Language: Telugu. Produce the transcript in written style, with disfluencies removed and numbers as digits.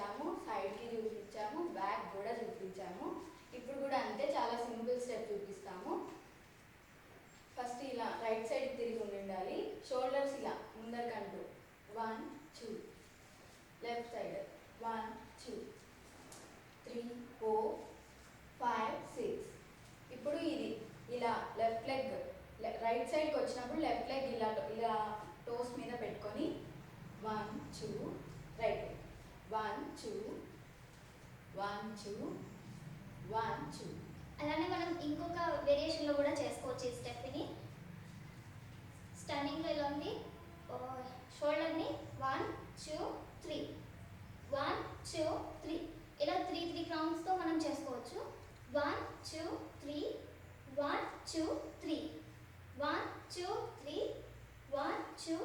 చూపించాము, సైడ్కి చూపించాము, బ్యాక్ కూడా చూపించాము. ఇప్పుడు కూడా అంతే, చాలా సింపుల్ స్టెప్ చూపిస్తాము. ఫస్ట్ ఇలా రైట్ సైడ్ తిరిగి ఉండాలి, షోల్డర్స్ ఇలా ముందరకంటూ 1 2, లెఫ్ట్ సైడ్ 1 2 3 4 5 6. ఇప్పుడు ఇది ఇలా లెఫ్ట్ లెగ్ రైట్ సైడ్కి వచ్చినప్పుడు లెఫ్ట్ లెగ్ ఇలా ఇలా టోస్ మీద పెట్టుకొని 1 2 రైట్ 1 2 1 2 1 2. అలానే మనం ఇంకొక వేరియేషన్లో కూడా చేసుకోవచ్చు ఈ స్టెప్ని. స్టాండింగ్లో ఇలా ఉంది, షోల్డర్ని 1 2 3 1 2 3 ఇలా 3 రౌండ్స్తో మనం చేసుకోవచ్చు. 1 2 3 1 2 3 1 2 3 1 2